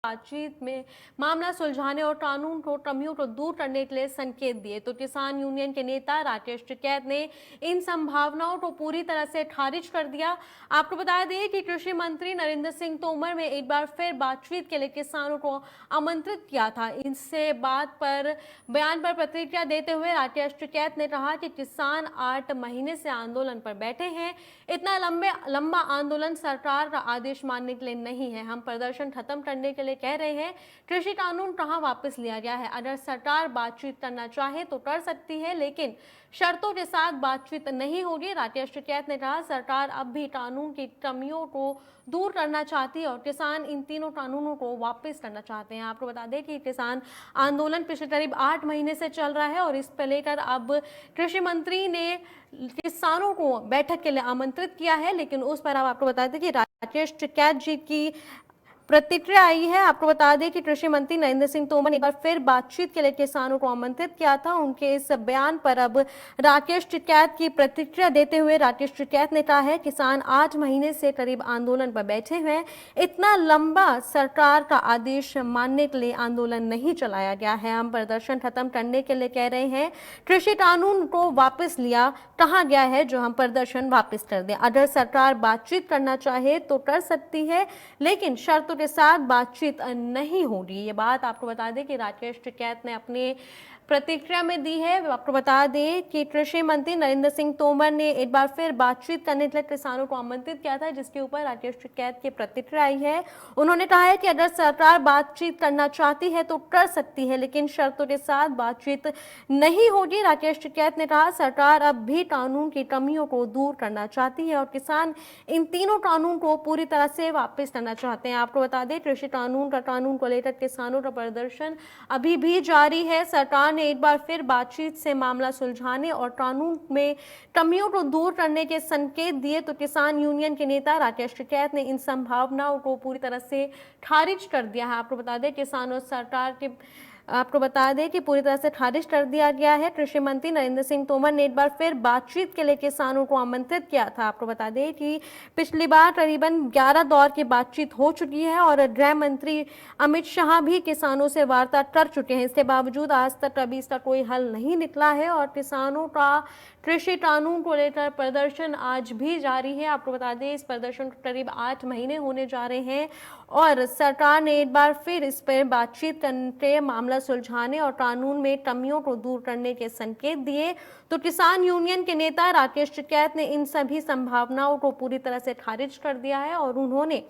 बातचीत में मामला सुलझाने और कानून को कमियों को दूर करने के लिए संकेत दिए तो किसान यूनियन के नेता राकेश टिकैत ने इन संभावनाओं को पूरी तरह से खारिज कर दिया। आपको बता दें कि कृषि मंत्री नरेंद्र सिंह तोमर ने एक बार फिर बातचीत के लिए किसानों को आमंत्रित किया था। इससे बात पर बयान पर प्रतिक्रिया देते हुए राकेश टिकैत ने कहा कि किसान 8 महीने से आंदोलन पर बैठे हैं। इतना लंबा आंदोलन सरकार का आदेश मानने के लिए नहीं है। हम प्रदर्शन खत्म करने के लिए कह रहे हैं। कृषि कानून कहां वापस लिया गया है? अगर सरकार बातचीत करना चाहे तो कर सकती है, लेकिन शर्तों के साथ बातचीत नहीं होगी। राकेश टिकैत ने कहा सरकार अब भी कानून की कमियों को दूर करना चाहती है और किसान इन तीनों कानूनों को वापस करना चाहते हैं। आपको बता दें कि किसान आंदोलन पिछले करीब 8 महीने से चल रहा है और इस पर लेकर अब कृषि मंत्री ने किसानों को बैठक के लिए आमंत्रित किया है, लेकिन उस पर अब आपको बता दें कि राकेश टिकैत जी की प्रतिक्रिया आई है। आपको बता दें कि कृषि मंत्री नरेंद्र सिंह तोमर ने एक बार फिर बातचीत के लिए किसानों को आमंत्रित किया था। उनके इस बयान पर अब राकेश टिकैत की प्रतिक्रिया देते हुए राकेश टिकैत ने कहा है किसान 8 महीने से करीब आंदोलन पर बैठे हुए हैं। इतना लंबा सरकार का आदेश मानने के लिए आंदोलन नहीं चलाया गया है। हम प्रदर्शन खत्म करने के लिए कह रहे हैं। कृषि कानून को वापस लिया कहा गया है जो हम प्रदर्शन वापस कर दें। अगर सरकार बातचीत करना चाहे तो कर सकती है, लेकिन शर्तों के साथ बातचीत नहीं होगी। ये बात आपको बता दें कि राकेश टिकैत ने अपने प्रतिक्रिया में दी है। आपको बता दें कि कृषि मंत्री नरेंद्र सिंह तोमर ने एक बार फिर बातचीत करने के लिए किसानों को आमंत्रित किया था, जिसके ऊपर राकेश टिकैत की प्रतिक्रिया आई है। उन्होंने कहा है कि अगर सरकार बातचीत करना चाहती है तो कर सकती है, लेकिन शर्तों के साथ बातचीत नहीं होगी। राकेश टिकैत ने कहा सरकार अब भी कानून की कमियों को दूर करना चाहती है और किसान इन तीनों कानून को पूरी तरह से वापस करना चाहते हैं। आपको बता दें कृषि कानून को लेकर किसानों का प्रदर्शन अभी भी जारी है। सरकार ने एक बार फिर बातचीत से मामला सुलझाने और कानून में कमियों को दूर करने के संकेत दिए तो किसान यूनियन के नेता राकेश टिकैत ने इन संभावनाओं को पूरी तरह से खारिज कर दिया है। आपको बता दें किसानों सरकार के आपको बता दें कि पूरी तरह से खारिज कर दिया गया है। कृषि मंत्री नरेंद्र सिंह तोमर ने एक बार फिर बातचीत के लिए किसानों को आमंत्रित किया था। आपको बता दें कि पिछली बार करीबन 11 दौर की बातचीत हो चुकी है और गृह मंत्री अमित शाह भी किसानों से वार्ता कर चुके हैं। इसके बावजूद आज तक अभी इसका कोई हल नहीं निकला है और किसानों का कृषि कानून को लेकर प्रदर्शन आज भी जारी है। आपको बता दें इस प्रदर्शन को करीब 8 महीने होने जा रहे हैं और सरकार ने एक बार फिर इस पर बातचीत करके मामला सुलझाने और कानून में कमियों को दूर करने के संकेत दिए तो किसान यूनियन के नेता राकेश टिकैत ने इन सभी संभावनाओं को पूरी तरह से खारिज कर दिया है और उन्होंने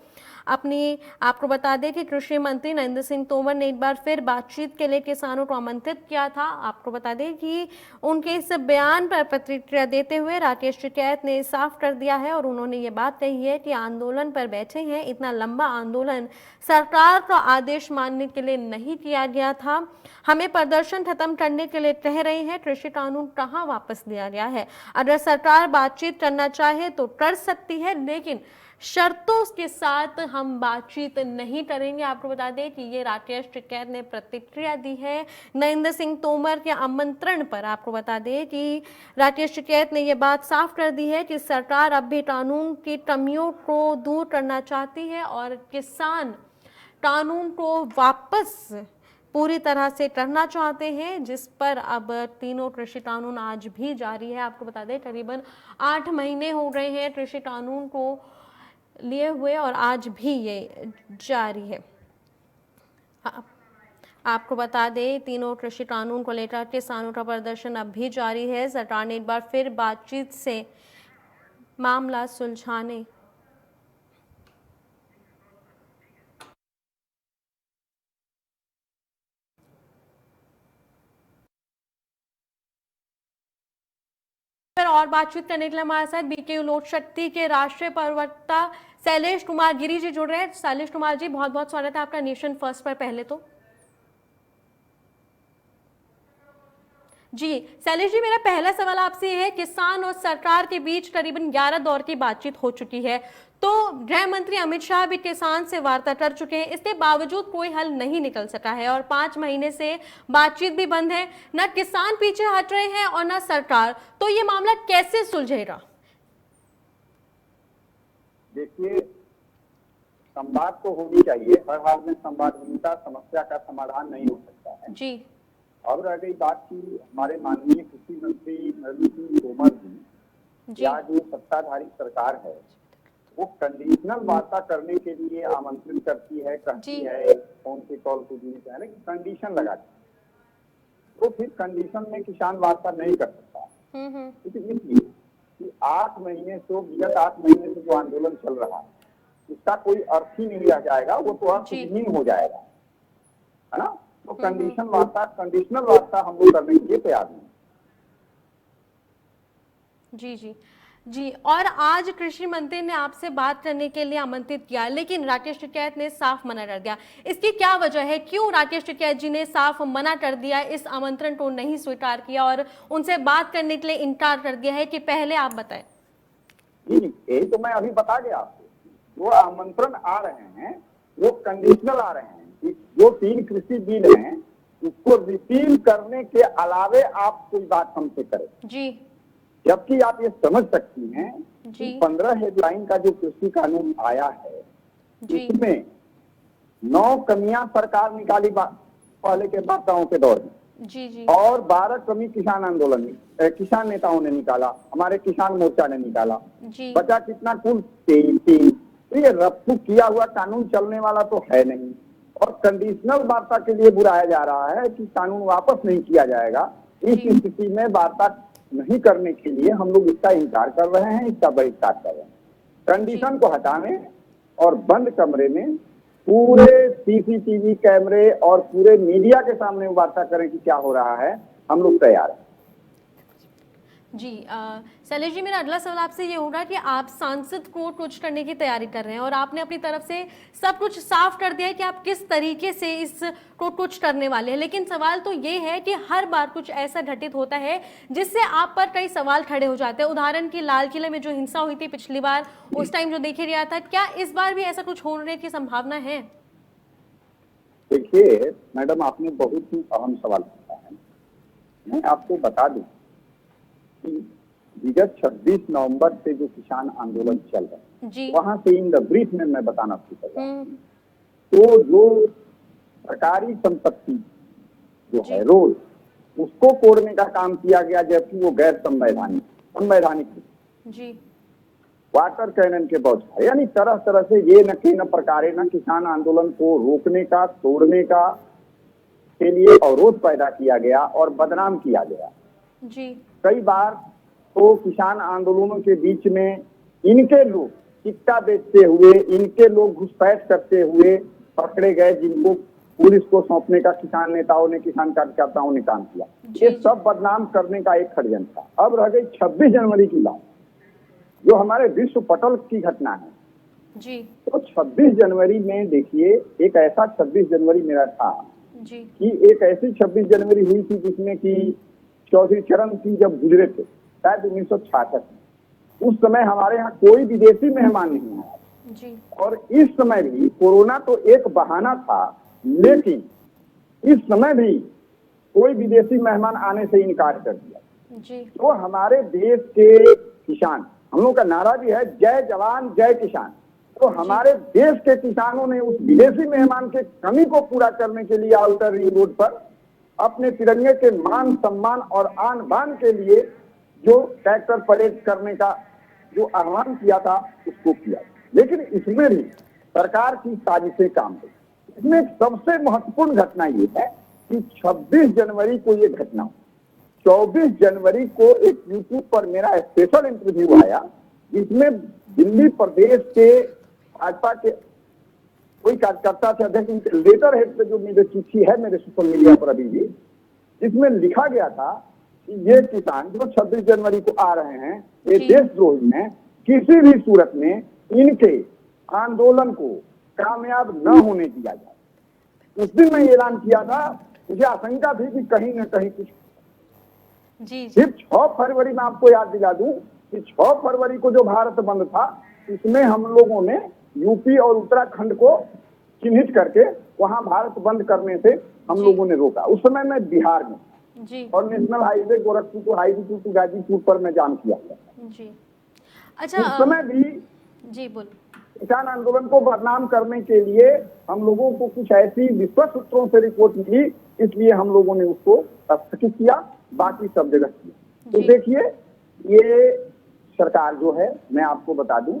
आपको बता दें कि कृषि मंत्री नरेंद्र सिंह तोमर ने एक बार फिर बातचीत के लिए किसानों को आमंत्रित किया था। आपको बता दें कि उनके इस बयान पर प्रतिक्रिया देते हुए राकेश टिकैत ने साफ कर दिया है और उन्होंने ये बात कही है कि आंदोलन पर बैठे हैं। इतना लंबा आंदोलन सरकार का आदेश मानने के लिए नहीं किया गया था। हमें प्रदर्शन खत्म करने के लिए कह रहे हैं। कृषि कानून कहाँ वापस लिया गया है? अगर सरकार बातचीत करना चाहे तो कर सकती है, लेकिन शर्तों के साथ हम बातचीत नहीं करेंगे। आपको बता दें कि ये राकेश टिकैत ने प्रतिक्रिया दी है नरेंद्र सिंह तोमर के आमंत्रण पर। आपको बता दें कि राकेश टिकैत ने ये बात साफ कर दी है कि सरकार अब भी कानून की कमियों को दूर करना चाहती है और किसान कानून को वापस पूरी तरह से करना चाहते हैं, जिस पर अब तीनों कृषि कानून आज भी जारी है। आपको बता दें करीबन 8 महीने हो गए हैं कृषि कानून को लिए हुए और आज भी ये जारी है। आपको बता दें तीनों कृषि कानून को लेकर किसानों का प्रदर्शन अब भी जारी है। सरकार ने एक बार फिर बातचीत से मामला सुलझाने और बातचीत करने के लिए हमारे साथ बीकेयू लोक शक्ति के राष्ट्रीय प्रवक्ता शैलेश कुमार गिरी जी जुड़ रहे हैं। शैलेश कुमार जी, बहुत बहुत स्वागत है आपका नेशन फर्स्ट पर। पहले तो जी शैलेश जी, मेरा पहला सवाल आपसे है, किसान और सरकार के बीच करीबन 11 दौर की बातचीत हो चुकी है, तो गृह मंत्री अमित शाह भी किसान से वार्ता कर चुके हैं, इसके बावजूद कोई हल नहीं निकल सका है और 5 महीने से बातचीत भी बंद है। न किसान पीछे हट रहे हैं और न सरकार, तो ये मामला कैसे सुलझेगा? देखिए, संवाद तो होनी चाहिए, हर हाल में संवादहीनता समस्या का समाधान नहीं हो सकता है जी अब रह गई बात की हमारे माननीय कृषि मंत्री नरेंद्र सिंह तोमर जी या जो सत्ताधारी सरकार है वो कंडीशनल वार्ता करने के लिए आमंत्रित करती है, कहती है फोन के कॉल को जुड़ी है, लेकिन कंडीशन लगाती है तो फिर कंडीशन में किसान वार्ता नहीं कर सकता। इसलिए कि 8 महीने से विगत 8 महीने से जो आंदोलन चल रहा है इसका कोई अर्थ ही नहीं रह जाएगा, वो तो अर्थहीन हो जाएगा, है ना। तो कंडीशनल वार्ता हम लोग करने के लिए तैयार नहीं। जी जी जी। और आज कृषि मंत्री ने आपसे बात करने के लिए आमंत्रित किया, लेकिन राकेश टिकैत ने साफ मना कर दिया। इसकी क्या वजह है? क्यों राकेश टिकैत जी ने साफ मना कर दिया, इस आमंत्रण को नहीं स्वीकार किया और उनसे बात करने के लिए इनकार कर दिया है कि पहले आप बताएं। यही तो मैं अभी बता गया आपको। वो आमंत्रण आ रहे हैं वो कंडीशनल आ रहे हैं। जो 3 कृषि बिल हैं उसको रिपील करने के अलावे आप कोई बात हमसे करें जी, जबकि आप ये समझ सकती हैं कि 15 हेडलाइन का जो कृषि कानून आया है इसमें 9 कमियां सरकार निकाली पहले के वार्ताओं के दौर में जी और 12 कमी किसान आंदोलन किसान नेताओं ने निकाला, हमारे किसान मोर्चा ने निकाला। बचा कितना? कुल 3। तो ये रफ्तू किया हुआ कानून चलने वाला तो है नहीं और कंडीशनल वार्ता के लिए बुलाया जा रहा है कि कानून वापस नहीं किया जाएगा। इस स्थिति में वार्ता नहीं करने के लिए हम लोग इसका इनकार कर रहे हैं, इसका बहिष्कार कर रहे हैं। कंडीशन को हटाने और बंद कमरे में पूरे सीसीटीवी कैमरे और पूरे मीडिया के सामने वार्ता करें कि क्या हो रहा है, हम लोग तैयार हैं। जी शैलेश जी, मेरा अगला सवाल आपसे ये होगा कि आप सांसद को कुछ करने की तैयारी कर रहे हैं और आपने अपनी तरफ से सब कुछ साफ कर दिया है कि आप किस तरीके से इसको कुछ करने वाले हैं, लेकिन सवाल तो ये है कि हर बार कुछ ऐसा घटित होता है जिससे आप पर कई सवाल खड़े हो जाते हैं। उदाहरण की लाल किले में जो हिंसा हुई थी पिछली बार, उस टाइम जो देखे गया था, क्या इस बार भी ऐसा कुछ होने की संभावना है? देखिए मैडम, आपने बहुत ही अहम सवाल पूछा है। मैं आपको बता दूं कि विगत 26 नवंबर से जो किसान आंदोलन चल रहा है वहां से इन द ब्रीफ में मैं बताना शुरू कर रहा हूं। तो जो सरकारी संपत्ति जो है रोड, उसको तोड़ने का काम किया गया जबकि वो गैर संवैधानिक जी। वाटर कैनन के बौछार, यानी तरह तरह से ये न प्रकारे न किसान आंदोलन को रोकने का, तोड़ने का के लिए अवरोध पैदा किया गया और बदनाम किया गया जी। कई बार तो किसान आंदोलनों के बीच में इनके लोग सिक्का बेचते हुए, इनके लोग घुसपैठ करते हुए पकड़े गए, जिनको पुलिस को सौंपने का किसान नेताओं ने, किसान कार्यकर्ताओं ने काम किया। ये सब बदनाम करने का एक षड्यंत्र था। अब रह गई 26 जनवरी की बात, जो हमारे विश्व पटल की घटना है जी। तो 26 जनवरी में देखिए, एक ऐसा 26 जनवरी मेरा था जी कि एक ऐसी 26 जनवरी हुई थी जिसमें कि चौधरी चरण सिंह जब गुजरे थे शायद 1966 में, उस समय हमारे यहाँ कोई विदेशी मेहमान नहीं आया जी। और इस समय भी कोरोना तो एक बहाना था, लेकिन इस समय भी कोई विदेशी मेहमान आने से इनकार कर दिया जी। तो हमारे देश के किसान, हम लोग का नारा भी है जय जवान जय किसान, तो हमारे देश के किसानों ने उस विदेशी मेहमान के कमी को पूरा करने के लिए आउटर रिंग रोड पर अपने तिरंगे के मान सम्मान और आन बान के लिए जो ट्रैक्टर परेड करने का जो आह्वान किया था उसको किया। लेकिन इसमें भी सरकार की साजिशें काम हुई। इसमें सबसे महत्वपूर्ण घटना ये है कि 26 जनवरी को ये घटना, 24 जनवरी को एक यूट्यूब पर मेरा स्पेशल इंटरव्यू आया जिसमें दिल्ली प्रदेश के भाजपा के कोई कार्यकर्ता थे, अध्यक्ष, लेटर हेड पे जो मेरी चिट्ठी है मेरे सोशल मीडिया पर अभी भी, जिसमें लिखा गया था कि ये किसान जो 26 जनवरी को आ रहे हैं ये देशद्रोही हैं, किसी भी सूरत में इनके आंदोलन को कामयाब न होने दिया जाए। उस दिन मैं ऐलान किया था, मुझे आशंका थी कि कहीं न कहीं कुछ जी। सिर्फ 6 फरवरी में आपको याद दिला दूं कि 6 फरवरी को जो भारत बंद था इसमें हम लोगों ने यूपी और उत्तराखंड को चिन्हित करके वहां भारत बंद करने से हम लोगों ने रोका। उस समय मैं बिहार में जी। और national highway Gorakhpur to highway to Ghazipur पर मैं जाम किया था जी। अच्छा, उस समय भी जी बोल। किसान आंदोलन को बदनाम करने के लिए हम लोगों को कुछ ऐसी विश्वस्त सूत्रों से रिपोर्ट मिली, इसलिए हम लोगों ने उसको स्थगित किया, बाकी सब जगह किया। तो जी। देखिए, ये सरकार जो है, मैं आपको बता दूं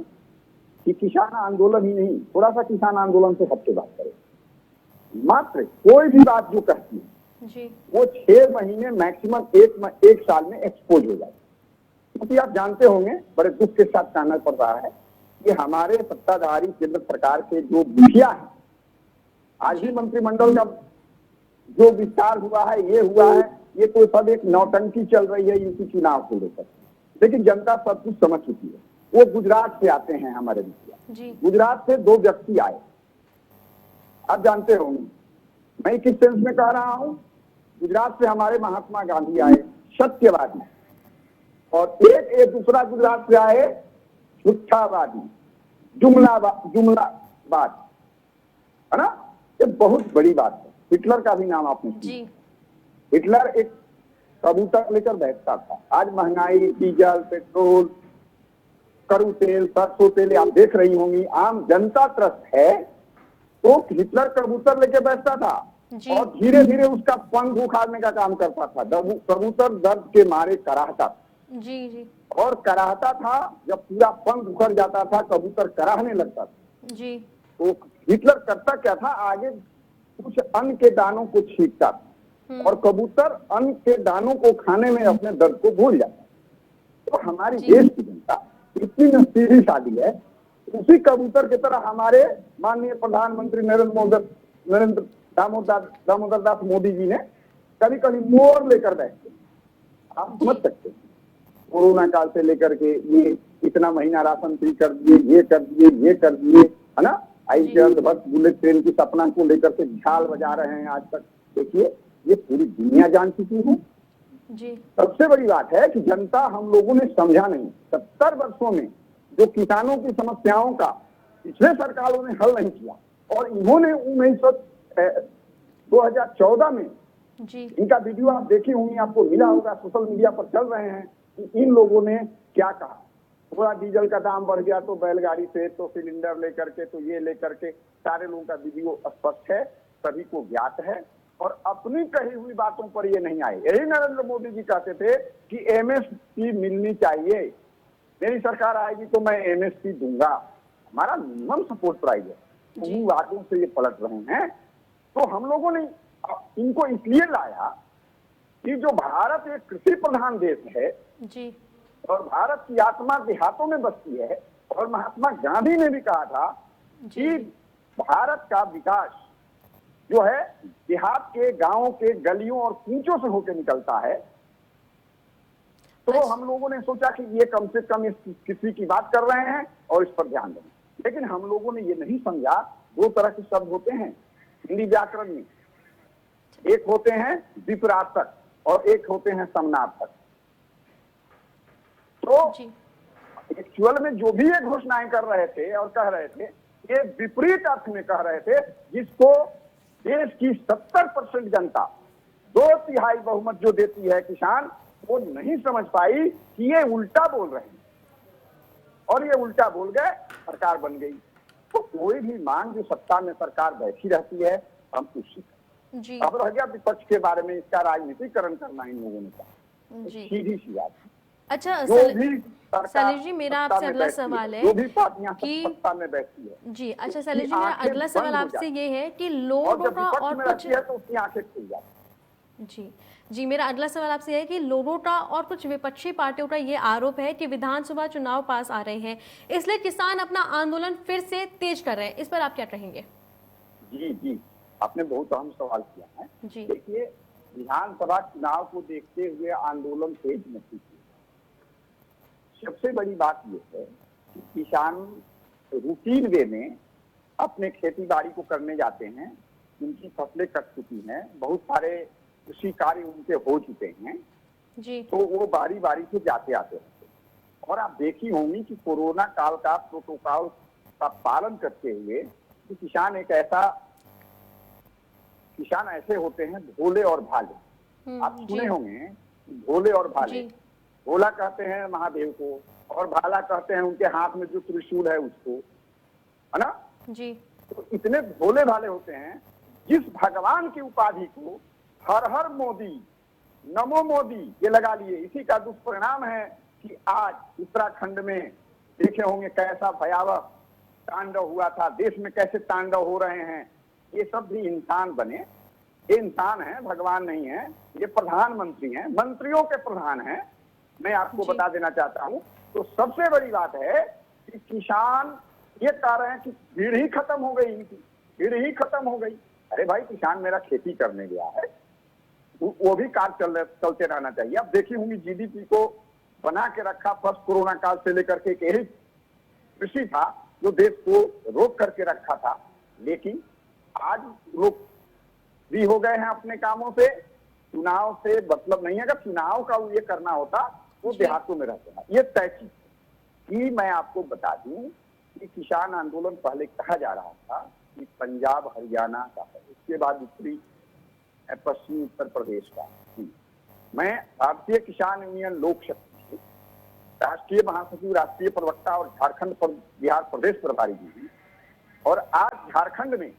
कि किसान आंदोलन ही नहीं, थोड़ा सा किसान आंदोलन से हट के बात करें। मात्र कोई भी बात जो कहती है जी। वो 6 महीने मैक्सिमम एक साल में एक्सपोज हो जाती है। क्योंकि आप जानते होंगे, बड़े दुख के साथ कहना पड़ रहा है कि हमारे सत्ताधारी केंद्र सरकार के जो मुखिया है, आज भी मंत्रिमंडल का जो विस्तार हुआ है, ये हुआ है, ये तो सब एक नौटंकी चल रही है यूपी चुनाव को लेकर। लेकिन जनता सब कुछ समझ चुकी है। वो गुजरात से आते हैं हमारे मुखिया, जी। गुजरात से 2 व्यक्ति आए, आप जानते होंगे। मैं किस सेंस में कह रहा हूं, गुजरात से हमारे महात्मा गांधी आए, सत्यवादी, और एक दूसरा गुजरात से आए झूठावादी, जुमलाबाज, है ना। ये बहुत बड़ी बात है। हिटलर का भी नाम आपने सुना। जी। हिटलर एक कबूतर लेकर बैठता था। आज महंगाई, डीजल, पेट्रोल, कड़ू तेल, सरसों तेल आप देख रही होंगी, आम जनता त्रस्त है। तो हिटलर कबूतर लेके बैठता था और धीरे धीरे उसका पंख उखाड़ने का काम करता था। कबूतर दर्द के मारे कराहता था। जी। जी। और कराहता था, जब पूरा पंख उखड़ जाता था, कबूतर कराहने लगता था। जी। तो हिटलर करता क्या था, आगे कुछ अन्न के दानों को छींटता था और कबूतर अन्न के दानों को खाने में अपने दर्द को भूल जाता। तो हमारी देश की जनता इतनी नसीबी शादी है, उसी कबूतर की तरह हमारे माननीय प्रधानमंत्री नरेंद्र दामोदर दास मोदी जी ने कभी कभी मोर लेकर बैठते। आप समझ सकते हैं, कोरोना काल से लेकर के ये इतना महीना राशन फ्री कर दिए, ये कर दिए, है ना। आई जल्द बस बुलेट ट्रेन की सपना को लेकर के झाल बजा रहे हैं आज तक। देखिए, ये पूरी दुनिया जान चुकी है। जी। सबसे बड़ी बात है कि जनता, हम लोगों ने समझा नहीं। 70 वर्षों में जो किसानों की समस्याओं का पिछले सरकारों ने हल नहीं किया, और इन्होंने 2014 में जी। इनका वीडियो आप देखी होंगी, आपको मिला होगा, सोशल मीडिया पर चल रहे हैं कि इन लोगों ने क्या कहा। थोड़ा डीजल का दाम बढ़ गया तो बैलगाड़ी से, तो सिलेंडर लेकर के, तो ये लेकर के, सारे लोगों का वीडियो स्पष्ट है, सभी को ज्ञात है, और अपनी कही हुई बातों पर ये नहीं आए। यही नरेंद्र मोदी जी कहते थे कि एमएसपी मिलनी चाहिए, मेरी सरकार आएगी तो मैं एमएसपी दूंगा, हमारा मिनिमम सपोर्ट प्राइस है। उन्हीं वादों से ये पलट रहे हैं। तो हम लोगों ने इनको इसलिए लाया कि जो भारत एक कृषि प्रधान देश है जी। और भारत की आत्मा देहातों में बसती है, और महात्मा गांधी ने भी कहा था कि भारत का विकास जो है देहात के, गांवों के, गलियों और कूचों से होकर निकलता है। तो हम लोगों ने सोचा कि ये कम से कम इस किसी की बात कर रहे हैं और इस पर ध्यान दें। लेकिन हम लोगों ने ये नहीं समझा, 2 तरह के शब्द होते हैं हिंदी व्याकरण में, एक होते हैं विपरार्थक और एक होते हैं समानार्थक। तो एक्चुअल में जो भी ये घोषणाएं कर रहे थे और कह रहे थे, ये विपरीत अर्थ में कह रहे थे, जिसको देश की 70% जनता, 2/3 बहुमत जो देती है किसान, वो नहीं समझ पाई कि ये उल्टा बोल रहे हैं, और ये उल्टा बोल गए, सरकार बन गई। तो कोई भी मांग जो सत्ता में सरकार बैठी रहती है, हम उसी जी। अब रह गया विपक्ष के बारे में, इसका राजनीतिकरण करना इन लोगों ने कहा, सीधी सी बात। अच्छा जो भी सलील जी, मेरा आपसे अगला सवाल है जो भी पार्टियां कि सत्ता में बैठती है जी। अच्छा सलील जी, मेरा अगला सवाल आपसे ये है कि और लोगों जब का विपक्ष और में कुछ रहती है तो उसकी आंखें खुल जाती। जी। जी, मेरा अगला सवाल आपसे है कि लोरोटा और कुछ विपक्षी पार्टियों का ये आरोप है कि विधानसभा चुनाव पास आ रहे हैं, इसलिए किसान अपना आंदोलन फिर से तेज कर रहे हैं, इस पर आप क्या कहेंगे? जी जी, आपने बहुत अहम सवाल किया है। जी। देखिए, विधानसभा चुनाव को देखते हुए आंदोलन तेज नहीं किया। सबसे बड़ी बात यह है कि किसान रूटीन वे में अपने खेती बाड़ी को करने जाते हैं, उनकी फसलें कट चुकी हैं, बहुत सारे कृषि कार्य उनके हो चुके हैं जी। तो वो बारी बारी से जाते आते रहते हैं। और आप देखी होंगी कि कोरोना काल का प्रोटोकॉल का पालन करते हुए कि किसान ऐसे होते हैं भोले और भाले। आप सुने होंगे भोले और भाले। भोला कहते हैं महादेव को और भाला कहते हैं उनके हाथ में जो त्रिशूल है उसको। है ना। जी तो इतने भोले भाले होते हैं, जिस भगवान की उपाधि को हर हर मोदी, नमो मोदी ये लगा लिए। इसी का दुष्परिणाम है कि आज उत्तराखंड में देखे होंगे कैसा भयावह तांडव हुआ था, देश में कैसे तांडव हो रहे हैं। ये सब भी इंसान बने, ये इंसान है, भगवान नहीं है। ये प्रधानमंत्री हैं, मंत्रियों के प्रधान हैं। मैं आपको जी। बता देना चाहता हूं। तो सबसे बड़ी बात है कि किसान ये कह रहे हैं कि भीड़ ही खत्म हो गई, इनकी भीड़ ही खत्म हो गई। अरे भाई, किसान मेरा खेती करने गया है, वो भी काल चलते रहना चाहिए। अब देखी होंगी जीडीपी को बना के रखा फर्स्ट कोरोना काल से लेकर के, यही कृषि था जो देश को रोक करके रखा था। लेकिन आज लोग भी हो गए हैं अपने कामों से, चुनाव से मतलब नहीं है। अगर चुनाव का ये करना होता वो देहातों में रहते हैं। ये तय चीज कि मैं आपको बता दूं कि किसान आंदोलन पहले कहा जा रहा था कि पंजाब हरियाणा का है, उसके बाद उत्तरी पश्चिमी उत्तर प्रदेश का। मैं भारतीय किसान यूनियन लोक शक्ति राष्ट्रीय महासचिव, राष्ट्रीय प्रवक्ता और झारखंड बिहार प्रदेश प्रभारी भी। और आज झारखंड में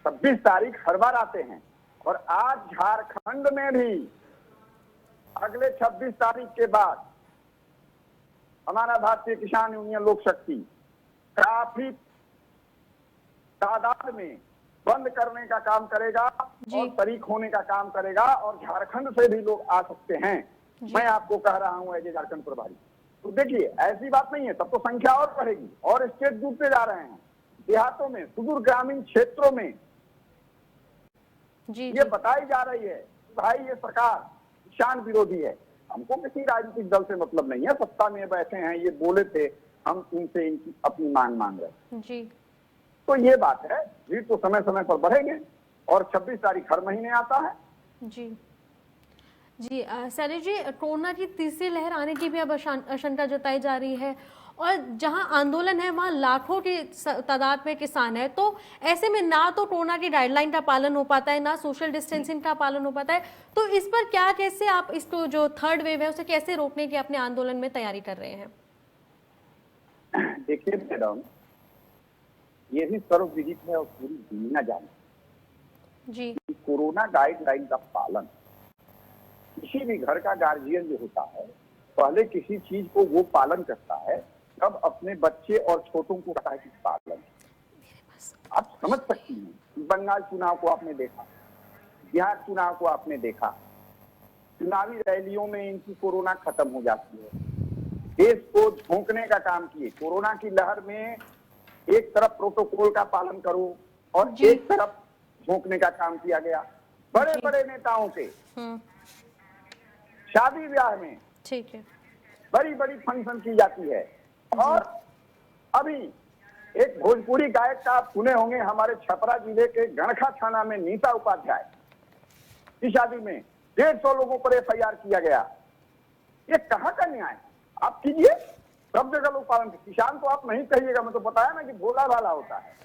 26 तारीख हर बार आते हैं, और आज झारखंड में भी अगले 26 तारीख के बाद हमारा भारतीय किसान यूनियन लोक शक्ति काफी तादाद में बंद करने का काम करेगा और तरीक होने का काम करेगा, और झारखंड से भी लोग आ सकते हैं। मैं आपको कह रहा हूं एज ए झारखंड प्रभारी। तो देखिए, ऐसी बात नहीं है, तब तो संख्या और बढ़ेगी और स्टेट डूबते जा रहे हैं। देहातों में, सुदूर ग्रामीण क्षेत्रों में ये बताई जा रही है कि भाई ये सरकार किसान विरोधी है। हमको किसी राजनीतिक दल से मतलब नहीं है, सत्ता में बैठे हैं, ये बोले थे, हम इनसे इनकी अपनी मांग रहे हैं जी। तो ये बात है, भीड़ तो समय समय पर बढ़ेंगे, और 26 तारीख हर महीने आता है जी। जी शैलेश जी, कोरोना की तीसरी लहर आने की भी अब आशंका जताई जा रही है, और जहां आंदोलन है वहां लाखों की तादाद में किसान है। तो ऐसे में ना तो कोरोना की गाइडलाइन का पालन हो पाता है, ना सोशल डिस्टेंसिंग का पालन हो पाता है। तो इस पर क्या, कैसे आप इसको जो थर्ड वेव है उसे कैसे रोकने की अपने आंदोलन में तैयारी कर रहे हैं? देखिए मैडम, ये भी सर्वविदित है और पूरी दुनिया जानती जी कि कोरोना गाइडलाइन का पालन किसी भी घर का गार्जियन जो होता है, पहले किसी चीज को वो पालन करता है, तब अपने बच्चे और छोटों को कहता है कि पालन। आप समझ सकती हैं, बंगाल चुनाव को आपने देखा, बिहार चुनाव को आपने देखा, चुनावी रैलियों में इनकी कोरोना खत्म हो जाती है। देश को झोंकने का काम किए। कोरोना की लहर में एक तरफ प्रोटोकॉल का पालन करो और एक तरफ झोंकने का काम किया गया। बड़े बड़े नेताओं के शादी ब्याह में ठीक है बड़ी बड़ी फंक्शन की जाती है। और अभी एक भोजपुरी गायक का आप सुने होंगे, हमारे छपरा जिले के गणखा थाना में नीता उपाध्याय की शादी में 150 लोगों पर FIR किया गया। ये कहाँ का न्याय? आप कीजिए, सब जगह लोग पालन। किसान तो आप नहीं कहिएगा, मैं तो बताया ना कि भोला भाला होता है।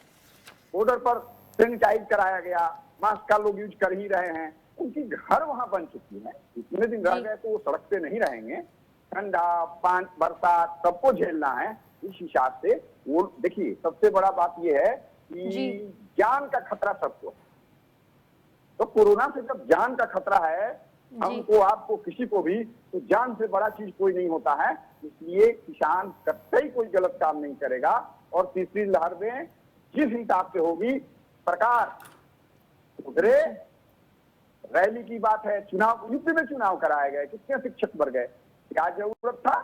बॉर्डर पर सैनिटाइज कराया गया, मास्क का लोग यूज कर ही रहे हैं। उनकी घर वहां बन चुकी है, इतने दिन रह गए तो वो सड़क पे नहीं रहेंगे। ठंडा, बरसात सबको झेलना है। इस हिसाब से वो देखिए, सबसे बड़ा बात ये है कि जान का खतरा सबको। तो कोरोना से जब जान का खतरा है हमको, आपको, किसी को भी, तो जान से बड़ा चीज कोई नहीं होता है। इसलिए किसान कतई कोई गलत काम नहीं करेगा। और तीसरी लहर में जिस हिसाब से होगी, सरकार उधरे रैली की बात है, चुनाव, यूपी में चुनाव कराए गए, कितने शिक्षक मर गए, क्या जरूरत था?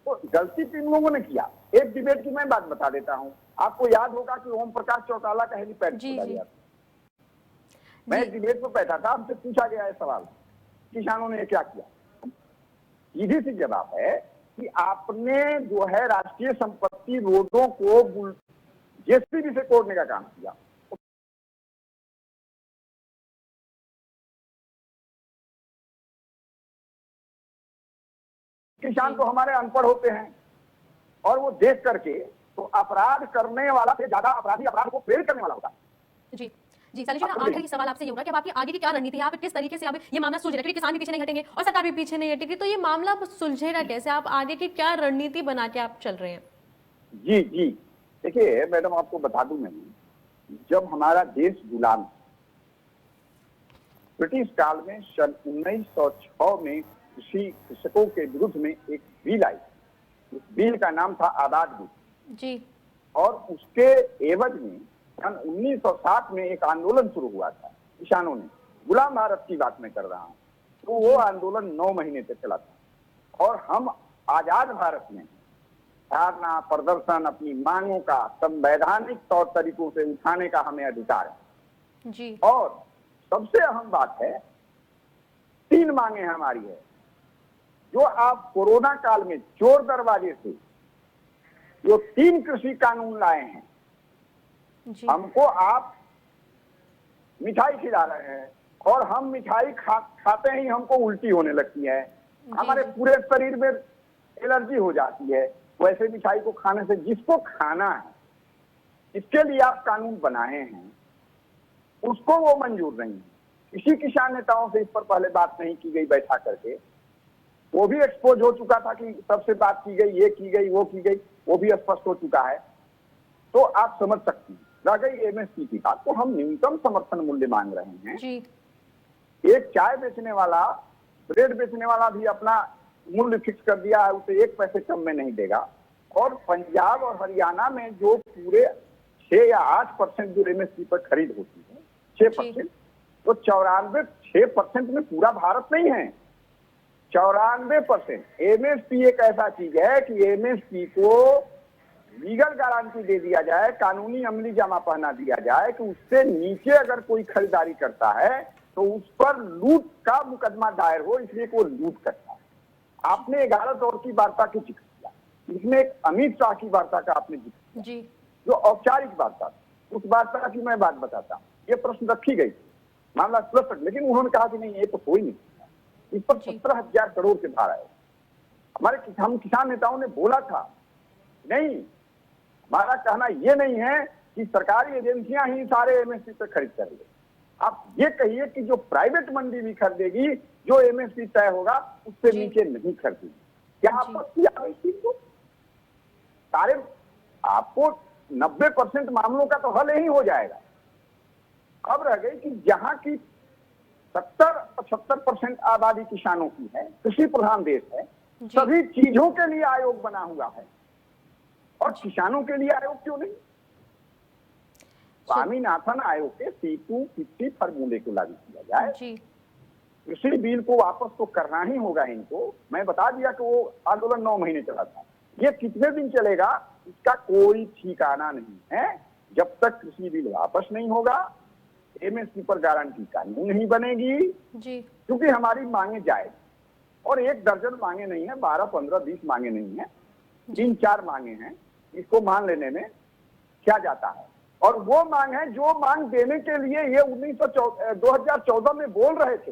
तो गलती तीन लोगों ने किया। एक डिबेट की मैं बात बता देता हूं, आपको याद होगा कि ओम प्रकाश चौटाला का हेलीपैड खोला गया था। मैं एक डिबेट में बैठा था, हमसे पूछा गया है सवाल, किसानों ने क्या किया? सीधी सी जवाब है कि आपने जो है राष्ट्रीय संपत्ति रोडों को जेसीबी से तोड़ने का काम किया। किसान तो हमारे अनपढ़ होते हैं, और वो देख करके तो अपराध करने वाला से ज्यादा अपराधी अपराध को प्रेरित करने वाला होता है। जी जी शैलेश जी, आखिरी सवाल आपसे ये होगा कि अब आपकी आगे की क्या रणनीति है? आप किस तरीके से अब ये मामला सुलझेगा? क्योंकि किसान भी पीछे नहीं हटेंगे और सरकार भी पीछे नहीं हटेगी, तो ये मामला सुलझेगा कैसे? आप आगे की क्या रणनीति बना के आप चल रहे हैं? जी जी, देखिए मैडम, आपको बता दूं मैं, जब हमारा देश गुलाम था, ब्रिटिश काल में सन 1906 में कृषकों के विरुद्ध में एक बिल आई। उस बिल का नाम था आजाद बिल। जी। और उसके एवज में सन 1960 में एक आंदोलन शुरू हुआ था किसानों ने। गुलाम भारत की बात मैं कर रहा हूँ। तो वो आंदोलन 9 महीने तक चला था और हम आजाद भारत में धारणा प्रदर्शन अपनी मांगों का संवैधानिक तौर तरीकों से उठाने का हमें अधिकार है। जी। और सबसे अहम बात है, 3 मांगे हमारी है जो आप कोरोना काल में चोर दरवाजे से जो 3 कृषि कानून लाए हैं। जी। हमको आप मिठाई खिला रहे हैं और हम मिठाई खाते ही हमको उल्टी होने लगती है, हमारे पूरे शरीर में एलर्जी हो जाती है। वैसे मिठाई को खाने से जिसको खाना है, इसके लिए आप कानून बनाए हैं, उसको वो मंजूर नहीं है। किसी किसान नेताओं से इस पर पहले बात नहीं की गई बैठा करके। वो भी एक्सपोज हो चुका था कि सबसे बात की गई, ये की गई, वो की गई, वो भी स्पष्ट हो चुका है। तो आप समझ सकते हैं। रह गई एमएसपी की बात, तो हम न्यूनतम समर्थन मूल्य मांग रहे हैं। जी। एक चाय बेचने वाला, ब्रेड बेचने वाला भी अपना मूल्य फिक्स कर दिया है, उसे 1 पैसे कम में नहीं देगा। और पंजाब और हरियाणा में जो पूरे 6 या 8% जो एमएसपी पर खरीद होती है, 6%, तो 6% में पूरा भारत नहीं है। 94% एमएसपी एक ऐसा चीज है कि एमएसपी को लीगल गारंटी दे दिया जाए, कानूनी अमली जामा पहना दिया जाए कि उससे नीचे अगर कोई खरीदारी करता है तो उस पर लूट का मुकदमा दायर हो, इसलिए वो लूट करता है। आपने 11 दौर की वार्ता की जिक्र किया, इसमें एक अमित शाह की वार्ता का आपने जिक्र किया, जो औपचारिक वार्ता, उस वार्ता की मैं बात बताता हूँ। ये प्रश्न रखी गई, मामला स्पष्ट, लेकिन उन्होंने कहा कि नहीं, ये तो कोई नहीं, इस पर 17,000 करोड़ के धारा है। हम किसान नेताओं ने बोला था नहीं, हमारा कहना यह नहीं है कि सरकारी एजेंसियां ही सारे एमएसपी पे खरीद कर ले। आप ये कहिए कि जो प्राइवेट मंडी भी खरीदेगी, जो एमएसपी तय होगा उससे नीचे नहीं खरीदेगी। क्या आपत्ति आ गई चीज को? सारे आपको 90% मामलों का तो हल ही हो जाएगा। अब रह गई कि जहां की 70-75% आबादी किसानों की है, कृषि प्रधान देश है, सभी चीजों के लिए आयोग बना हुआ है और किसानों के लिए आयोग क्यों नहीं? स्वामीनाथन आयोग के C250 फॉर्मूले को लागू किया जाए। कृषि बिल को वापस तो करना ही होगा इनको। मैं बता दिया कि वो आंदोलन 9 महीने चला था। ये कितने दिन चलेगा इसका कोई ठिकाना नहीं है। जब तक कृषि बिल वापस नहीं होगा, एमएसपी पर गारंटी कानून नहीं बनेगी, क्योंकि हमारी मांगे जायज, और 1 दर्जन मांगे नहीं है, 12, 15, 20 मांगे नहीं है, 3-4 मांगे हैं। इसको मान लेने में क्या जाता है? और वो मांग है जो मांग देने के लिए ये 2014 में बोल रहे थे।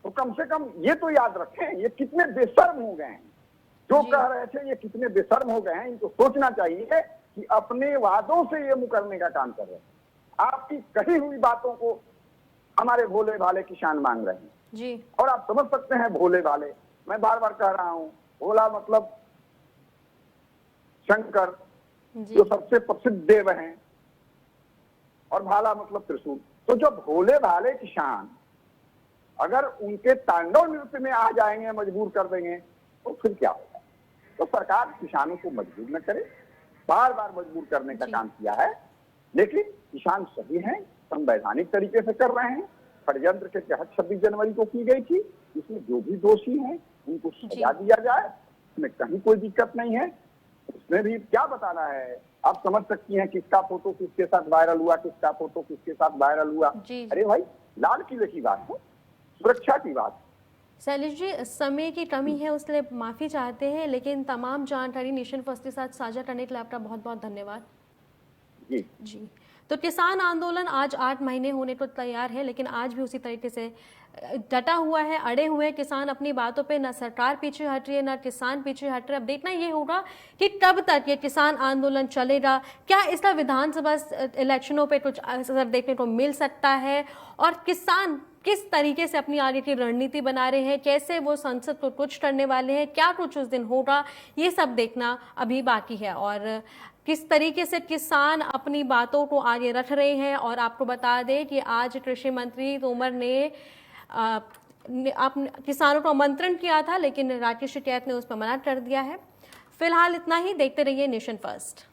तो कम से कम ये तो याद रखें, ये कितने बेशर्म हो गए हैं। जो कह रहे थे ये कितने बेशर्म हो गए हैं। इनको सोचना चाहिए कि अपने वादों से ये मुकरने का काम कर रहे हैं। आपकी कही हुई बातों को हमारे भोले भाले किसान मांग रहे हैं। और आप समझ सकते हैं भोले भाले, मैं बार बार कह रहा हूं, भोला मतलब शंकर जो सबसे प्रसिद्ध देव हैं, और भाला मतलब त्रिशूल। तो जो भोले भाले किसान अगर उनके तांडव नृत्य में आ जाएंगे, मजबूर कर देंगे, तो फिर क्या होगा? तो सरकार किसानों को मजबूर न करे। बार बार मजबूर करने का काम किया है, लेकिन किसान सही हैं, संवैधानिक तरीके से कर रहे हैं। षड्यंत्र के तहत 26 जनवरी को की गई थी। इसमें जो भी दोषी हैं उनको सजा दिया जाए, इसमें कहीं कोई दिक्कत नहीं है। उसमें भी क्या बताना है, आप समझ सकती हैं किसका फोटो किसके साथ वायरल हुआ, किसका फोटो किसके साथ वायरल हुआ। अरे भाई, लाल किले की बात है, सुरक्षा की बात। शैलेश जी, समय की कमी है उसलिए माफ़ी चाहते हैं, लेकिन तमाम जानकारी नेशन फर्स्ट के साथ साझा करने के लिए आपका बहुत बहुत धन्यवाद। जी। तो किसान आंदोलन आज 8 महीने होने को तैयार है, लेकिन आज भी उसी तरीके से डटा हुआ है, अड़े हुए हैं किसान अपनी बातों पे। ना सरकार पीछे हट रही है, ना किसान पीछे हट रहे। अब देखना ये होगा कि कब तक ये किसान आंदोलन चलेगा। क्या इसका विधानसभा इलेक्शनों पे कुछ असर देखने को मिल सकता है, और किसान किस तरीके से अपनी आगे की रणनीति बना रहे हैं, कैसे वो संसद को कुछ करने वाले हैं, क्या कुछ उस दिन होगा, ये सब देखना अभी बाकी है। और किस तरीके से किसान अपनी बातों को आगे रख रहे हैं। और आपको बता दें कि आज कृषि मंत्री तोमर ने किसानों को आमंत्रण किया था, लेकिन राकेश टिकैत ने उस पर मना कर दिया है। फिलहाल इतना ही। देखते रहिए नेशन फर्स्ट।